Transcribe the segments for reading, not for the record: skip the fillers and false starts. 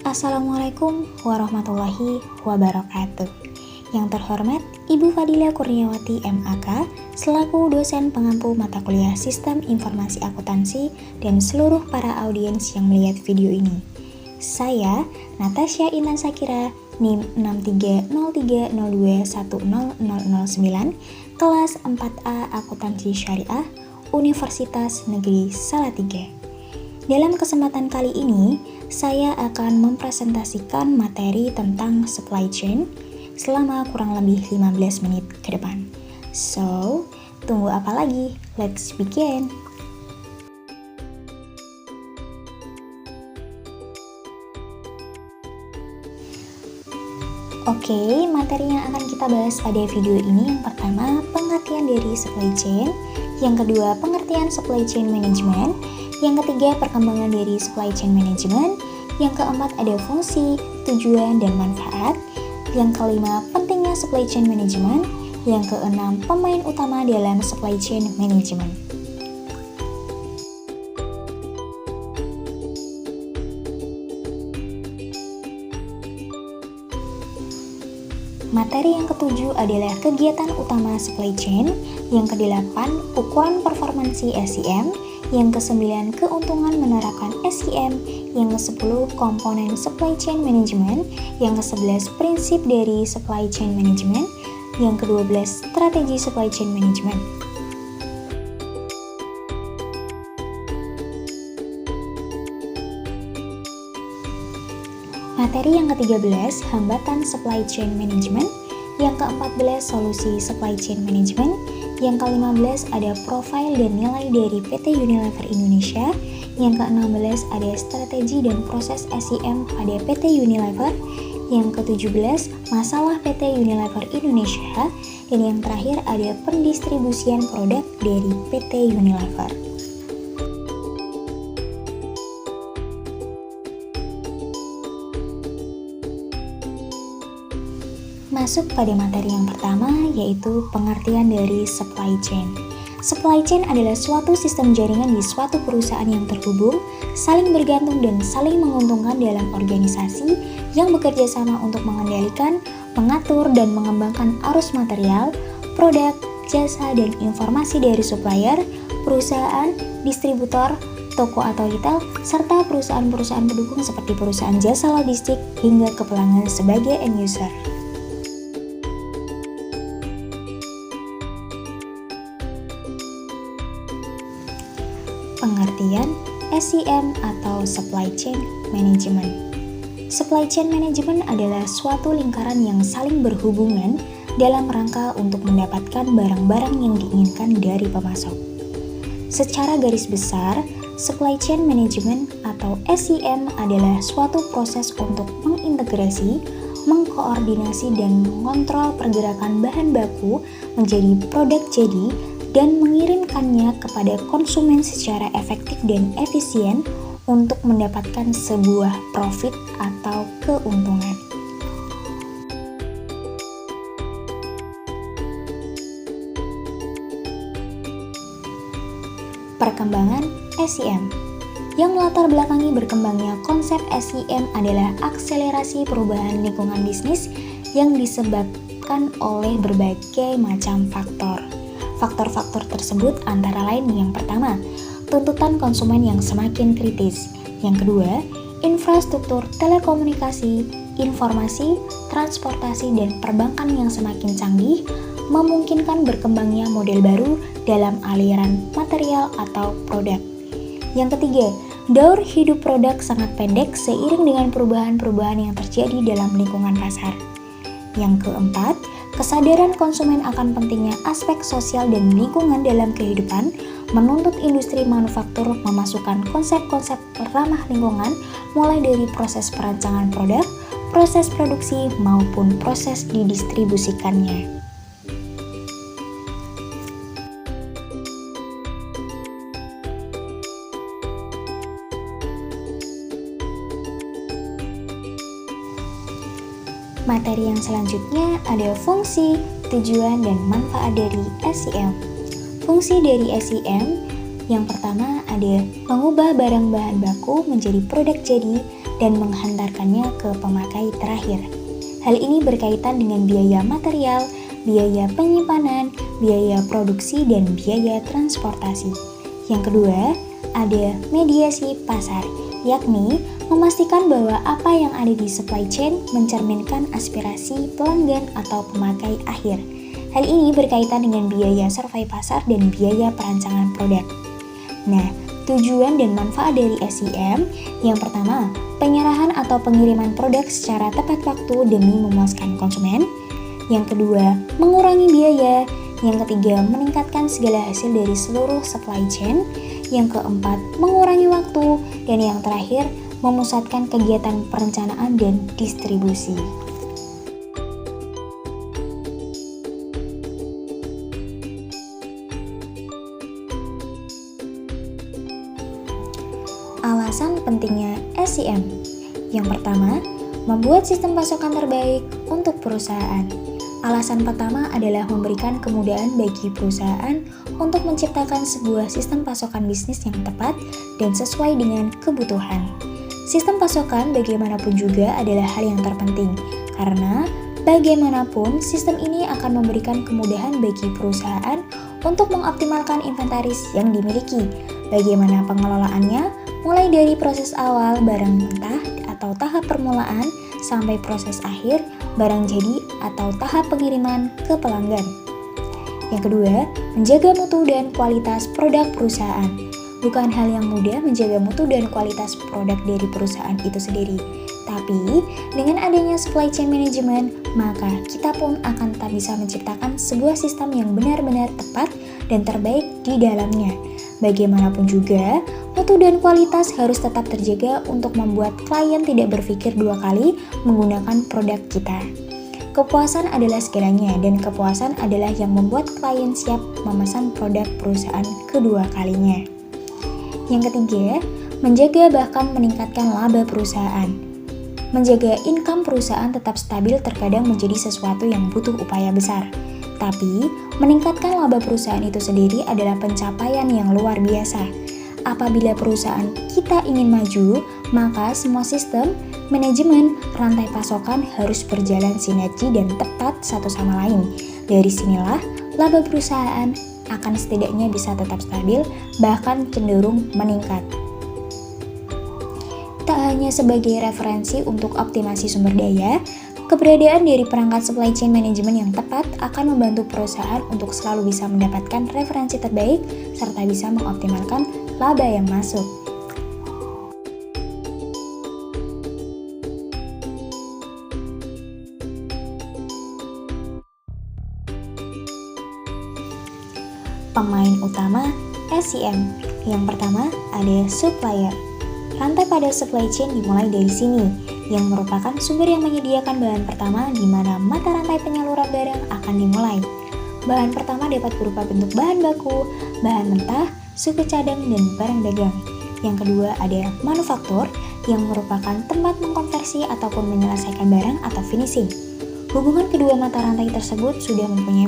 Assalamualaikum warahmatullahi wabarakatuh. Yang terhormat Ibu Fadila Kurniawati MAK selaku dosen pengampu mata kuliah Sistem Informasi Akuntansi dan seluruh para audiens yang melihat video ini. Saya Natasha Intan Sakira, NIM 6303021009, kelas 4A Akuntansi Syariah, Universitas Negeri Salatiga. Dalam kesempatan kali ini, saya akan mempresentasikan materi tentang supply chain selama kurang lebih 15 menit ke depan. So, tunggu apa lagi? Let's begin! Oke, materi yang akan kita bahas pada video ini yang pertama, pengertian dari supply chain, yang kedua, pengertian supply chain management, yang ketiga, perkembangan dari supply chain management, yang keempat, ada fungsi, tujuan, dan manfaat, yang kelima, pentingnya supply chain management, yang keenam, pemain utama dalam supply chain management. Materi yang ketujuh adalah kegiatan utama supply chain, yang kedelapan, ukuran performansi SCM, yang kesembilan, keuntungan menerapkan SCM, yang ke-10, komponen supply chain management, yang ke-11, prinsip dari supply chain management, yang ke-12, strategi supply chain management. Materi yang ke-13, hambatan supply chain management, yang ke-14, solusi supply chain management, yang ke-15 ada profil dan nilai dari PT Unilever Indonesia, yang ke-16 ada strategi dan proses SCM pada PT Unilever, yang ke-17 masalah PT Unilever Indonesia, dan yang terakhir ada pendistribusian produk dari PT Unilever. Masuk pada materi yang pertama, yaitu pengertian dari supply chain. Supply chain adalah suatu sistem jaringan di suatu perusahaan yang terhubung, saling bergantung dan saling menguntungkan dalam organisasi yang bekerja sama untuk mengendalikan, mengatur, dan mengembangkan arus material, produk, jasa, dan informasi dari supplier, perusahaan, distributor, toko atau retail, serta perusahaan-perusahaan pendukung seperti perusahaan jasa logistik hingga ke pelanggan sebagai end user. Pengertian SCM atau Supply Chain Management. Supply Chain Management adalah suatu lingkaran yang saling berhubungan dalam rangka untuk mendapatkan barang-barang yang diinginkan dari pemasok. Secara garis besar, Supply Chain Management atau SCM adalah suatu proses untuk mengintegrasi, mengkoordinasi, dan mengontrol pergerakan bahan baku menjadi produk jadi dan mengirimkannya kepada konsumen secara efektif dan efisien untuk mendapatkan sebuah profit atau keuntungan. Perkembangan SCM. Yang melatar belakangi berkembangnya konsep SCM adalah akselerasi perubahan lingkungan bisnis yang disebabkan oleh berbagai macam faktor. Faktor-faktor tersebut antara lain yang pertama, tuntutan konsumen yang semakin kritis. Yang kedua, infrastruktur telekomunikasi, informasi, transportasi, dan perbankan yang semakin canggih memungkinkan berkembangnya model baru dalam aliran material atau produk. Yang ketiga, daur hidup produk sangat pendek seiring dengan perubahan-perubahan yang terjadi dalam lingkungan pasar. Yang keempat, kesadaran konsumen akan pentingnya aspek sosial dan lingkungan dalam kehidupan menuntut industri manufaktur memasukkan konsep-konsep ramah lingkungan mulai dari proses perancangan produk, proses produksi, maupun proses didistribusikannya. Materi yang selanjutnya ada fungsi, tujuan, dan manfaat dari SCM. Fungsi dari SCM yang pertama ada mengubah barang bahan baku menjadi produk jadi dan menghantarkannya ke pemakai terakhir. Hal ini berkaitan dengan biaya material, biaya penyimpanan, biaya produksi, dan biaya transportasi. Yang kedua, ada mediasi pasar, yakni memastikan bahwa apa yang ada di supply chain mencerminkan aspirasi pelanggan atau pemakai akhir. Hal ini berkaitan dengan biaya survei pasar dan biaya perancangan produk. Nah, tujuan dan manfaat dari SEM yang pertama, penyerahan atau pengiriman produk secara tepat waktu demi memuaskan konsumen. Yang kedua, mengurangi biaya. Yang ketiga, meningkatkan segala hasil dari seluruh supply chain. Yang keempat, mengurangi waktu. Dan yang terakhir, memusatkan kegiatan perencanaan dan distribusi. Alasan pentingnya SEM. Yang pertama, membuat sistem pasokan terbaik untuk perusahaan. Alasan pertama adalah memberikan kemudahan bagi perusahaan untuk menciptakan sebuah sistem pasokan bisnis yang tepat dan sesuai dengan kebutuhan. Sistem pasokan bagaimanapun juga adalah hal yang terpenting, karena bagaimanapun sistem ini akan memberikan kemudahan bagi perusahaan untuk mengoptimalkan inventaris yang dimiliki. Bagaimana pengelolaannya, mulai dari proses awal barang mentah atau tahap permulaan sampai proses akhir barang jadi atau tahap pengiriman ke pelanggan. Yang kedua, menjaga mutu dan kualitas produk perusahaan. Bukan hal yang mudah menjaga mutu dan kualitas produk dari perusahaan itu sendiri. Tapi, dengan adanya supply chain management, maka kita pun akan tak bisa menciptakan sebuah sistem yang benar-benar tepat dan terbaik di dalamnya. Bagaimanapun juga, mutu dan kualitas harus tetap terjaga untuk membuat klien tidak berpikir dua kali menggunakan produk kita. Kepuasan adalah segalanya, dan kepuasan adalah yang membuat klien siap memesan produk perusahaan kedua kalinya. Yang ketiga, menjaga bahkan meningkatkan laba perusahaan. Menjaga income perusahaan tetap stabil terkadang menjadi sesuatu yang butuh upaya besar. Tapi, meningkatkan laba perusahaan itu sendiri adalah pencapaian yang luar biasa. Apabila perusahaan kita ingin maju, maka semua sistem, manajemen, rantai pasokan harus berjalan sinergi dan tepat satu sama lain. Dari sinilah, laba perusahaan akan setidaknya bisa tetap stabil, bahkan cenderung meningkat. Tak hanya sebagai referensi untuk optimasi sumber daya, keberadaan dari perangkat supply chain management yang tepat akan membantu perusahaan untuk selalu bisa mendapatkan referensi terbaik serta bisa mengoptimalkan laba yang masuk. Pemain utama SEM. Yang pertama ada supplier. Rantai pada supply chain dimulai dari sini, yang merupakan sumber yang menyediakan bahan pertama di mana mata rantai penyaluran barang akan dimulai. Bahan pertama dapat berupa bentuk bahan baku, bahan mentah, suku cadang, dan barang dagang. Yang kedua ada manufaktur, yang merupakan tempat mengkonversi ataupun menyelesaikan barang atau finishing. Hubungan kedua mata rantai tersebut sudah mempunyai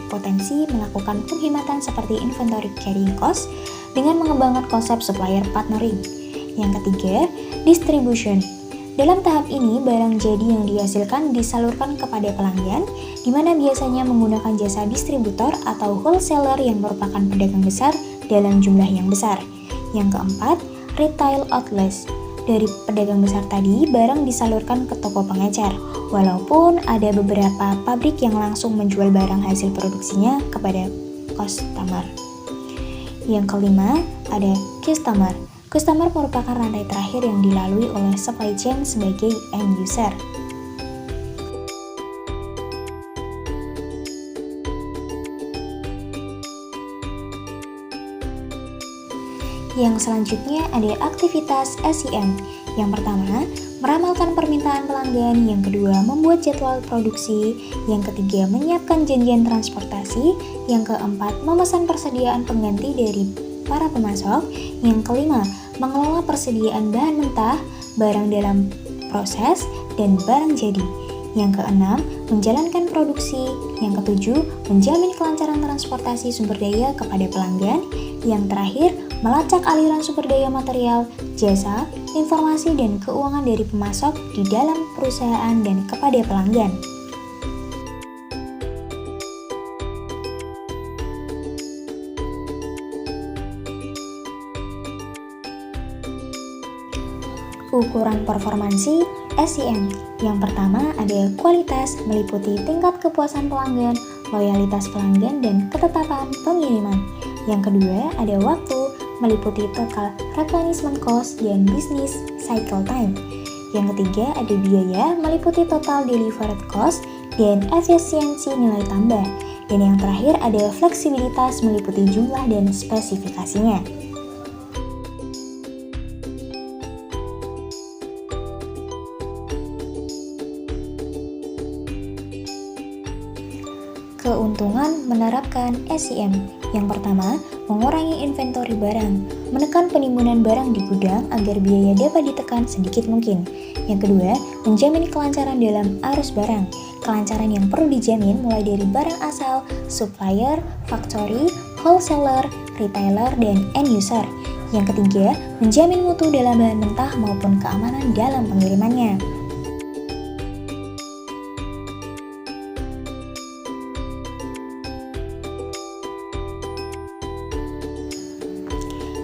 potensi melakukan penghematan seperti inventory carrying cost dengan mengembangkan konsep supplier partnering. Yang ketiga, distribution. Dalam tahap ini, barang jadi yang dihasilkan disalurkan kepada pelanggan, di mana biasanya menggunakan jasa distributor atau wholesaler yang merupakan pedagang besar dalam jumlah yang besar. Yang keempat, retail outlets. Dari pedagang besar tadi, barang disalurkan ke toko pengecer, walaupun ada beberapa pabrik yang langsung menjual barang hasil produksinya kepada customer. Yang kelima, ada customer. Customer merupakan rantai terakhir yang dilalui oleh supply chain sebagai end user. Yang selanjutnya ada aktivitas SEM. Yang pertama, meramalkan permintaan pelanggan. Yang kedua, membuat jadwal produksi. Yang ketiga, menyiapkan janjian transportasi. Yang keempat, memesan persediaan pengganti dari para pemasok. Yang kelima, mengelola persediaan bahan mentah, barang dalam proses, dan barang jadi. Yang keenam, menjalankan produksi. Yang ketujuh, menjamin kelancaran transportasi sumber daya kepada pelanggan. Yang terakhir, melacak aliran sumber daya material, jasa, informasi, dan keuangan dari pemasok di dalam perusahaan dan kepada pelanggan. Ukuran performansi SEM. Yang pertama ada kualitas, meliputi tingkat kepuasan pelanggan, loyalitas pelanggan, dan ketetapan pengiriman. Yang kedua ada waktu, meliputi total replenishment cost dan business cycle time. Yang ketiga ada biaya, meliputi total delivered cost dan efisiensi nilai tambah. Dan yang terakhir ada fleksibilitas, meliputi jumlah dan spesifikasinya. Keuntungan menerapkan SEM. Yang pertama, mengurangi inventory barang, menekan penimbunan barang di gudang agar biaya dapat ditekan sedikit mungkin. Yang kedua, menjamin kelancaran dalam arus barang. Kelancaran yang perlu dijamin mulai dari barang asal, supplier, factory, wholesaler, retailer, dan end user. Yang ketiga, menjamin mutu dalam bahan mentah maupun keamanan dalam pengirimannya.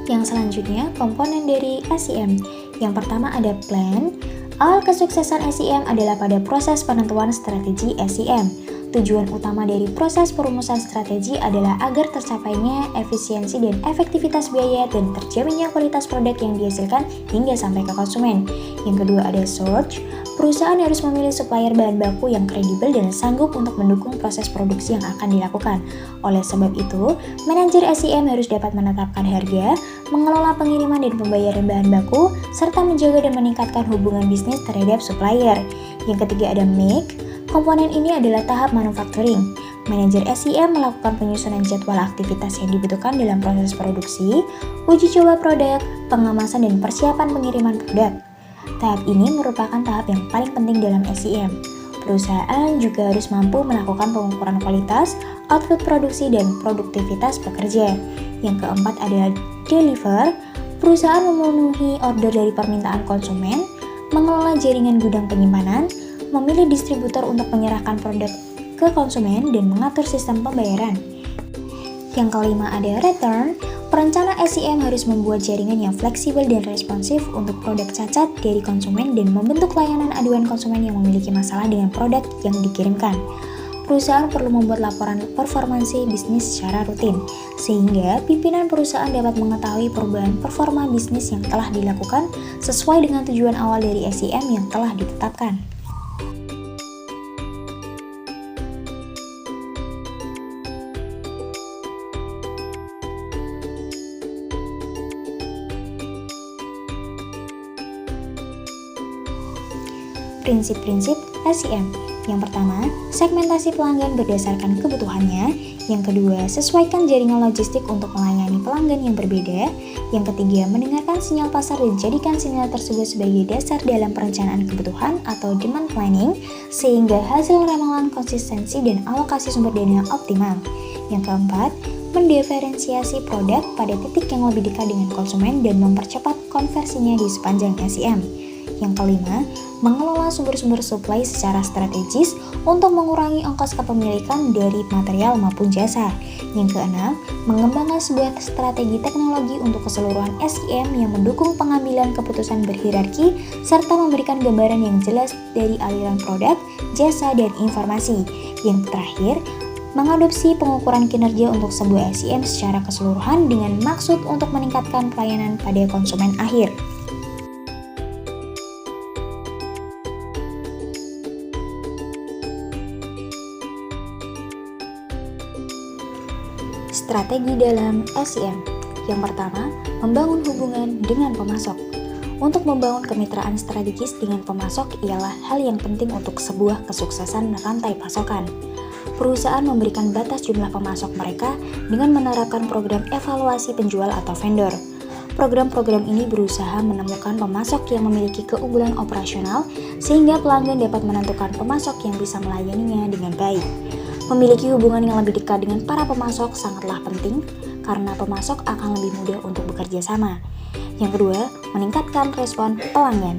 Yang selanjutnya, komponen dari SEM. Yang pertama ada plan. Awal kesuksesan SEM adalah pada proses penentuan strategi SEM. Tujuan utama dari proses perumusan strategi adalah agar tercapainya efisiensi dan efektivitas biaya dan terjaminnya kualitas produk yang dihasilkan hingga sampai ke konsumen. Yang kedua ada search. Perusahaan harus memilih supplier bahan baku yang kredibel dan sanggup untuk mendukung proses produksi yang akan dilakukan. Oleh sebab itu, manajer SEM harus dapat menetapkan harga, mengelola pengiriman dan pembayaran bahan baku, serta menjaga dan meningkatkan hubungan bisnis terhadap supplier. Yang ketiga ada make. Komponen ini adalah tahap manufacturing. Manajer SEM melakukan penyusunan jadwal aktivitas yang dibutuhkan dalam proses produksi, uji coba produk, pengemasan, dan persiapan pengiriman produk. Tahap ini merupakan tahap yang paling penting dalam SEM. Perusahaan juga harus mampu melakukan pengukuran kualitas, output produksi, dan produktivitas pekerja. Yang keempat ada deliver. Perusahaan memenuhi order dari permintaan konsumen, mengelola jaringan gudang penyimpanan, memilih distributor untuk menyerahkan produk ke konsumen, dan mengatur sistem pembayaran. Yang kelima ada return. Perencana SEM harus membuat jaringan yang fleksibel dan responsif untuk produk cacat dari konsumen dan membentuk layanan aduan konsumen yang memiliki masalah dengan produk yang dikirimkan. Perusahaan perlu membuat laporan performansi bisnis secara rutin, sehingga pimpinan perusahaan dapat mengetahui perubahan performa bisnis yang telah dilakukan sesuai dengan tujuan awal dari SEM yang telah ditetapkan. Prinsip-prinsip SEM. Yang pertama, segmentasi pelanggan berdasarkan kebutuhannya. Yang kedua, sesuaikan jaringan logistik untuk melayani pelanggan yang berbeda. Yang ketiga, mendengarkan sinyal pasar dan jadikan sinyal tersebut sebagai dasar dalam perencanaan kebutuhan atau demand planning, sehingga hasil ramalan konsistensi dan alokasi sumber dana optimal. Yang keempat, mendiferensiasi produk pada titik yang lebih dekat dengan konsumen dan mempercepat konversinya di sepanjang SEM. Yang kelima, mengelola sumber-sumber supply secara strategis untuk mengurangi ongkos kepemilikan dari material maupun jasa. Yang keenam, mengembangkan sebuah strategi teknologi untuk keseluruhan SEM yang mendukung pengambilan keputusan berhierarki serta memberikan gambaran yang jelas dari aliran produk, jasa, dan informasi. Yang terakhir, mengadopsi pengukuran kinerja untuk sebuah SEM secara keseluruhan dengan maksud untuk meningkatkan pelayanan pada konsumen akhir. Strategi dalam SEM. Yang pertama, membangun hubungan dengan pemasok. Untuk membangun kemitraan strategis dengan pemasok ialah hal yang penting untuk sebuah kesuksesan rantai pasokan. Perusahaan memberikan batas jumlah pemasok mereka dengan menerapkan program evaluasi penjual atau vendor. Program-program ini berusaha menemukan pemasok yang memiliki keunggulan operasional sehingga pelanggan dapat menentukan pemasok yang bisa melayaninya dengan baik. Memiliki hubungan yang lebih dekat dengan para pemasok sangatlah penting karena pemasok akan lebih mudah untuk bekerja sama. Yang kedua, meningkatkan respon pelanggan.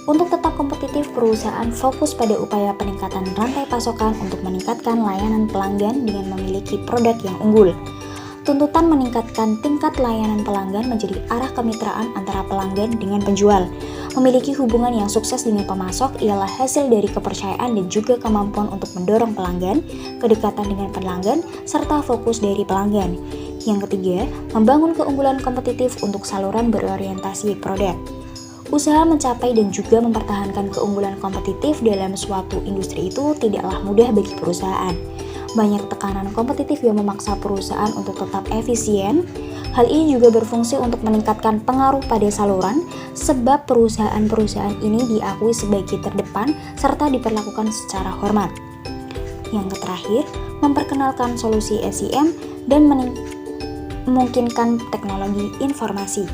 Untuk tetap kompetitif, perusahaan fokus pada upaya peningkatan rantai pasokan untuk meningkatkan layanan pelanggan dengan memiliki produk yang unggul. Tuntutan meningkatkan tingkat layanan pelanggan menjadi arah kemitraan antara pelanggan dengan penjual. Memiliki hubungan yang sukses dengan pemasok ialah hasil dari kepercayaan dan juga kemampuan untuk mendorong pelanggan, kedekatan dengan pelanggan, serta fokus dari pelanggan. Yang ketiga, membangun keunggulan kompetitif untuk saluran berorientasi produk. Usaha mencapai dan juga mempertahankan keunggulan kompetitif dalam suatu industri itu tidaklah mudah bagi perusahaan. Banyak tekanan kompetitif yang memaksa perusahaan untuk tetap efisien. Hal ini juga berfungsi untuk meningkatkan pengaruh pada saluran, sebab perusahaan-perusahaan ini diakui sebagai terdepan serta diperlakukan secara hormat. Yang terakhir, memperkenalkan solusi SIM dan memungkinkan teknologi informasi.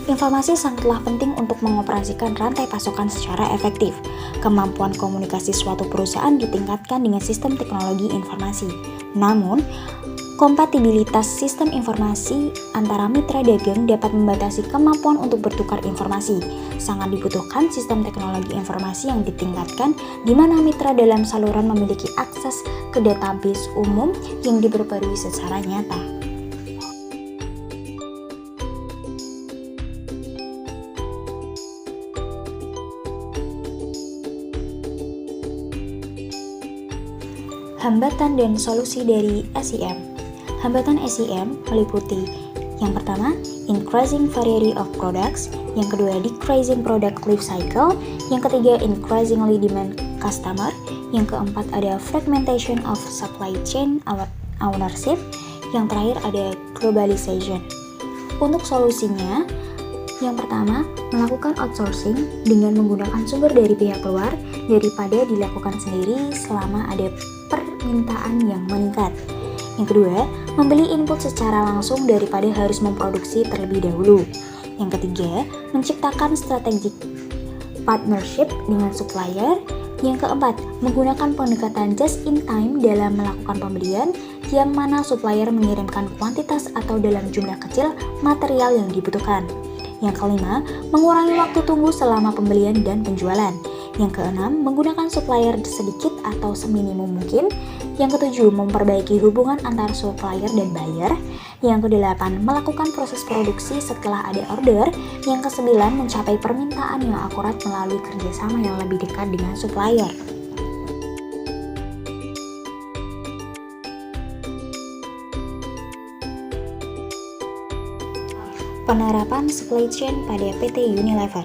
Informasi sangatlah penting untuk mengoperasikan rantai pasokan secara efektif. Kemampuan komunikasi suatu perusahaan ditingkatkan dengan sistem teknologi informasi. Namun, kompatibilitas sistem informasi antara mitra dagang dapat membatasi kemampuan untuk bertukar informasi. Sangat dibutuhkan sistem teknologi informasi yang ditingkatkan, di mana mitra dalam saluran memiliki akses ke database umum yang diperbarui secara nyata. Hambatan dan solusi dari SIM. Hambatan SIM meliputi yang pertama, increasing variety of products, yang kedua, decreasing product life cycle, yang ketiga, increasingly demand customer, yang keempat ada fragmentation of supply chain ownership, yang terakhir ada globalization. Untuk solusinya, yang pertama, melakukan outsourcing dengan menggunakan sumber dari pihak luar daripada dilakukan sendiri selama ada permintaan yang meningkat. Yang kedua, membeli input secara langsung daripada harus memproduksi terlebih dahulu. Yang ketiga, menciptakan strategic partnership dengan supplier. Yang keempat, menggunakan pendekatan just in time dalam melakukan pembelian, yang mana supplier mengirimkan kuantitas atau dalam jumlah kecil material yang dibutuhkan. Yang kelima, mengurangi waktu tunggu selama pembelian dan penjualan. Yang keenam, menggunakan supplier sedikit atau seminimum mungkin. Yang ketujuh, memperbaiki hubungan antar supplier dan buyer. Yang kedelapan, melakukan proses produksi setelah ada order. Yang kesembilan, mencapai permintaan yang akurat melalui kerjasama yang lebih dekat dengan supplier. Penerapan supply chain pada PT Unilever.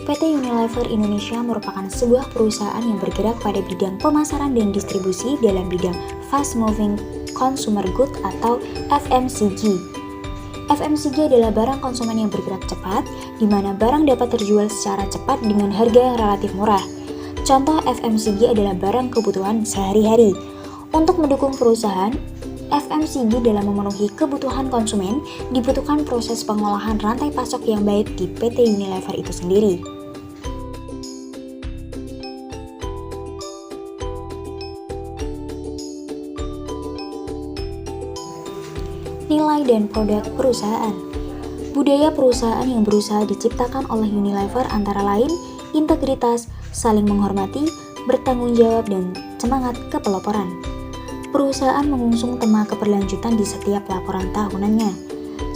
PT Unilever Indonesia merupakan sebuah perusahaan yang bergerak pada bidang pemasaran dan distribusi dalam bidang fast moving consumer good atau FMCG. FMCG adalah barang konsumen yang bergerak cepat, di mana barang dapat terjual secara cepat dengan harga yang relatif murah. Contoh FMCG adalah barang kebutuhan sehari-hari. Untuk mendukung perusahaan FMCG dalam memenuhi kebutuhan konsumen, dibutuhkan proses pengolahan rantai pasok yang baik di PT Unilever itu sendiri. Nilai dan produk perusahaan. Budaya perusahaan yang berusaha diciptakan oleh Unilever antara lain integritas, saling menghormati, bertanggung jawab, dan semangat kepeloporan. Perusahaan mengusung tema keberlanjutan di setiap laporan tahunannya.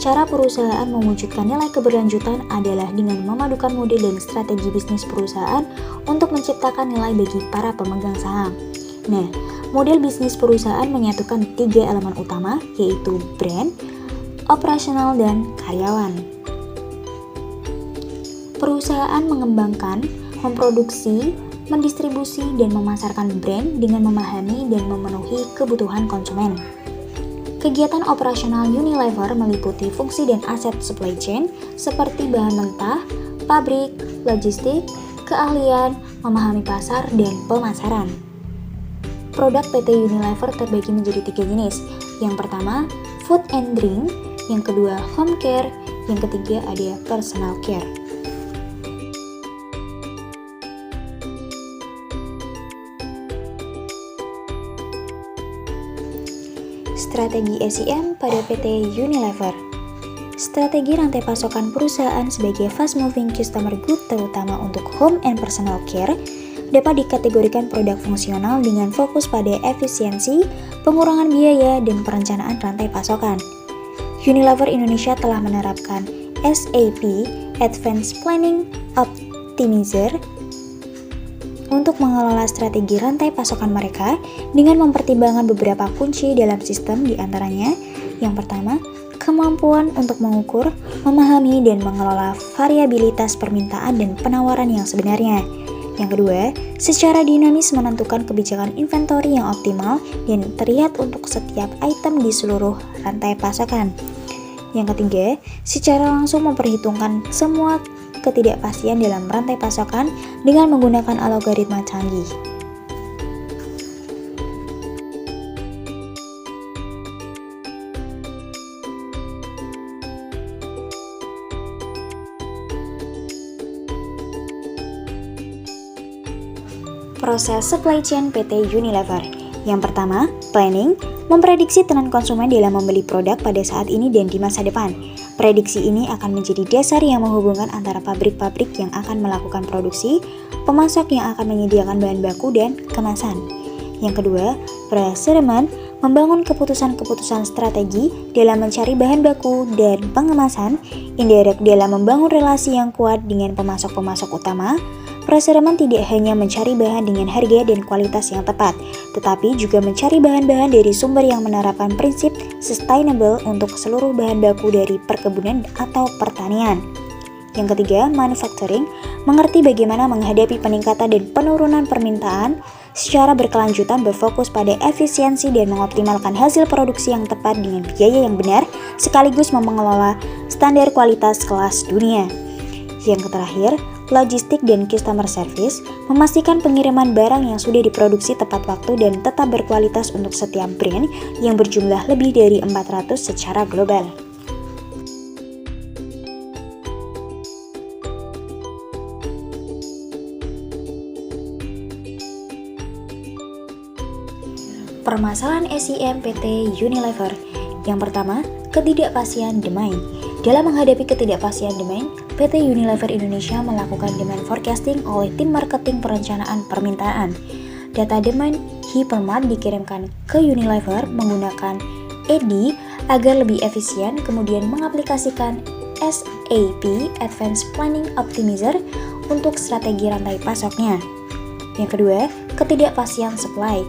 Cara perusahaan mewujudkan nilai keberlanjutan adalah dengan memadukan model dan strategi bisnis perusahaan untuk menciptakan nilai bagi para pemegang saham. Nah, model bisnis perusahaan menyatukan 3 elemen utama, yaitu brand, operasional, dan karyawan. Perusahaan mengembangkan, memproduksi, mendistribusi, dan memasarkan brand dengan memahami dan memenuhi kebutuhan konsumen. Kegiatan operasional Unilever meliputi fungsi dan aset supply chain seperti bahan mentah, pabrik, logistik, keahlian, memahami pasar, dan pemasaran. Produk PT Unilever terbagi menjadi 3 jenis. Yang pertama, food and drink, yang kedua, home care, yang ketiga ada personal care. Strategi SEM pada PT Unilever. Strategi rantai pasokan perusahaan sebagai fast moving customer good terutama untuk home and personal care dapat dikategorikan produk fungsional dengan fokus pada efisiensi, pengurangan biaya, dan perencanaan rantai pasokan. Unilever Indonesia telah menerapkan SAP Advanced Planning Optimizer untuk mengelola strategi rantai pasokan mereka dengan mempertimbangkan beberapa kunci dalam sistem, di antaranya yang pertama, kemampuan untuk mengukur, memahami, dan mengelola variabilitas permintaan dan penawaran yang sebenarnya. Yang kedua, secara dinamis menentukan kebijakan inventory yang optimal dan terlihat untuk setiap item di seluruh rantai pasokan. Yang ketiga, secara langsung memperhitungkan semua ketidakpastian dalam rantai pasokan dengan menggunakan algoritma canggih. Proses supply chain PT Unilever. Yang pertama, planning, memprediksi tren konsumen dalam membeli produk pada saat ini dan di masa depan. Prediksi ini akan menjadi dasar yang menghubungkan antara pabrik-pabrik yang akan melakukan produksi, pemasok yang akan menyediakan bahan baku, dan kemasan. Yang kedua, procurement, membangun keputusan-keputusan strategi dalam mencari bahan baku dan pengemasan, indirect dalam membangun relasi yang kuat dengan pemasok-pemasok utama. Procurement tidak hanya mencari bahan dengan harga dan kualitas yang tepat, tetapi juga mencari bahan-bahan dari sumber yang menerapkan prinsip sustainable untuk seluruh bahan baku dari perkebunan atau pertanian. Yang ketiga, manufacturing, mengerti bagaimana menghadapi peningkatan dan penurunan permintaan secara berkelanjutan, berfokus pada efisiensi dan mengoptimalkan hasil produksi yang tepat dengan biaya yang benar, sekaligus mengelola standar kualitas kelas dunia. Yang terakhir, logistik dan customer service, memastikan pengiriman barang yang sudah diproduksi tepat waktu dan tetap berkualitas untuk setiap brand yang berjumlah lebih dari 400 secara global. Permasalahan SEM PT Unilever. Yang pertama, ketidakpastian demand. Dalam menghadapi ketidakpastian demand, PT Unilever Indonesia melakukan demand forecasting oleh tim marketing perencanaan permintaan. Data demand Hypermart dikirimkan ke Unilever menggunakan EDI agar lebih efisien, kemudian mengaplikasikan SAP Advanced Planning Optimizer untuk strategi rantai pasoknya. Yang kedua, ketidakpastian supply.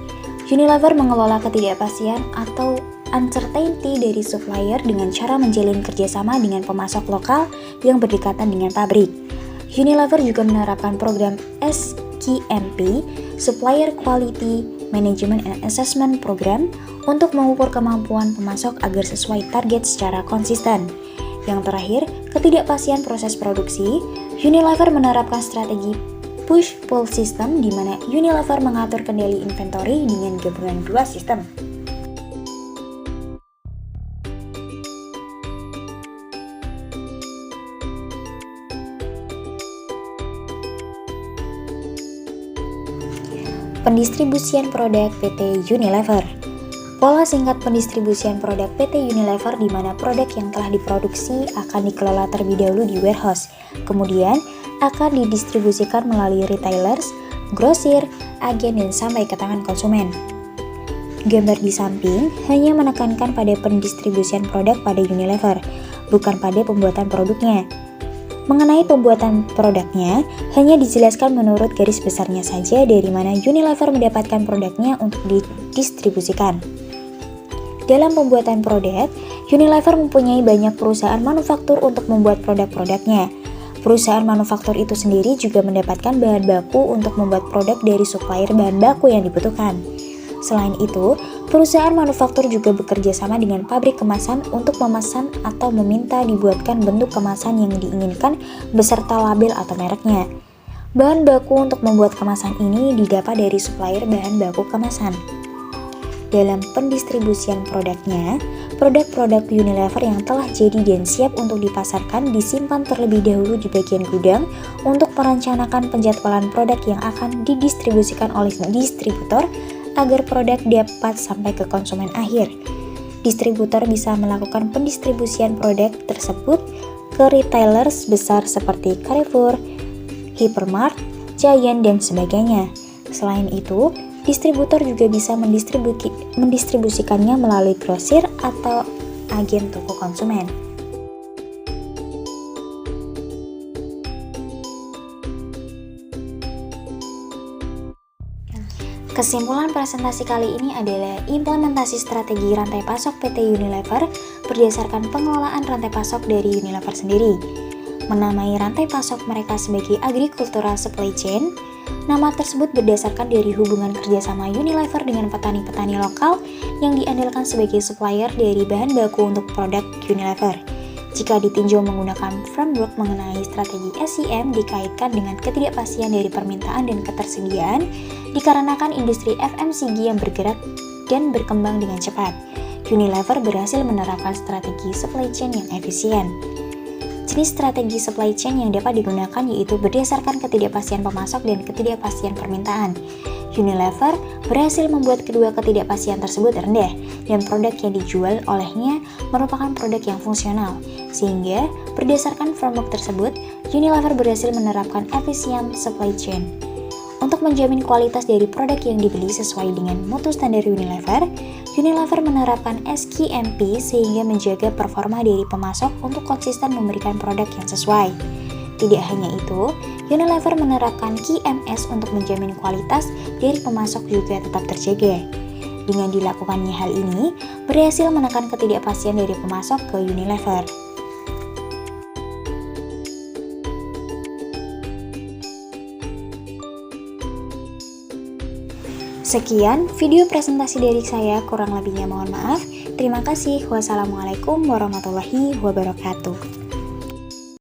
Unilever mengelola ketidakpastian atau uncertainty dari supplier dengan cara menjalin kerjasama dengan pemasok lokal yang berdekatan dengan pabrik. Unilever juga menerapkan program SQMP, Supplier Quality Management and Assessment Program, untuk mengukur kemampuan pemasok agar sesuai target secara konsisten. Yang terakhir, ketidakpastian proses produksi. Unilever menerapkan strategi push-pull system di mana Unilever mengatur kendali inventory dengan gabungan dua sistem. Pendistribusian produk PT Unilever. Pola singkat pendistribusian produk PT Unilever di mana produk yang telah diproduksi akan dikelola terlebih dahulu di warehouse, kemudian akan didistribusikan melalui retailers, grosir, agen, dan sampai ke tangan konsumen. Gambar di samping hanya menekankan pada pendistribusian produk pada Unilever, bukan pada pembuatan produknya. Mengenai pembuatan produknya, hanya dijelaskan menurut garis besarnya saja dari mana Unilever mendapatkan produknya untuk didistribusikan. Dalam pembuatan produk, Unilever mempunyai banyak perusahaan manufaktur untuk membuat produk-produknya. Perusahaan manufaktur itu sendiri juga mendapatkan bahan baku untuk membuat produk dari supplier bahan baku yang dibutuhkan. Selain itu, perusahaan manufaktur juga bekerja sama dengan pabrik kemasan untuk memesan atau meminta dibuatkan bentuk kemasan yang diinginkan beserta label atau mereknya. Bahan baku untuk membuat kemasan ini didapat dari supplier bahan baku kemasan. Dalam pendistribusian produknya, produk-produk Unilever yang telah jadi dan siap untuk dipasarkan disimpan terlebih dahulu di bagian gudang untuk merencanakan penjadwalan produk yang akan didistribusikan oleh distributor agar produk dapat sampai ke konsumen akhir. distributor bisa melakukan pendistribusian produk tersebut ke retailers besar seperti Carrefour, Hypermart, Giant, dan sebagainya. Selain itu, distributor juga bisa mendistribusikannya melalui grosir atau agen toko konsumen. Kesimpulan presentasi kali ini adalah implementasi strategi rantai pasok PT Unilever berdasarkan pengelolaan rantai pasok dari Unilever sendiri. Menamai rantai pasok mereka sebagai Agricultural Supply Chain. Nama tersebut berdasarkan dari hubungan kerjasama Unilever dengan petani-petani lokal yang diandalkan sebagai supplier dari bahan baku untuk produk Unilever. Jika ditinjau menggunakan framework mengenai strategi SCM dikaitkan dengan ketidakpastian dari permintaan dan ketersediaan dikarenakan industri FMCG yang bergerak dan berkembang dengan cepat. Unilever berhasil menerapkan strategi supply chain yang efisien. Jenis strategi supply chain yang dapat digunakan yaitu berdasarkan ketidakpastian pemasok dan ketidakpastian permintaan. Unilever berhasil membuat kedua ketidakpastian tersebut rendah dan produk yang dijual olehnya merupakan produk yang fungsional. Sehingga berdasarkan framework tersebut, Unilever berhasil menerapkan efisien supply chain. Untuk menjamin kualitas dari produk yang dibeli sesuai dengan mutu standar Unilever, Unilever menerapkan SKMP sehingga menjaga performa dari pemasok untuk konsisten memberikan produk yang sesuai. Tidak hanya itu, Unilever menerapkan QMS untuk menjamin kualitas dari pemasok juga tetap terjaga. Dengan dilakukannya hal ini, berhasil menekan ketidakpastian dari pemasok ke Unilever. Sekian video presentasi dari saya, kurang lebihnya mohon maaf. Terima kasih. Wassalamualaikum warahmatullahi wabarakatuh.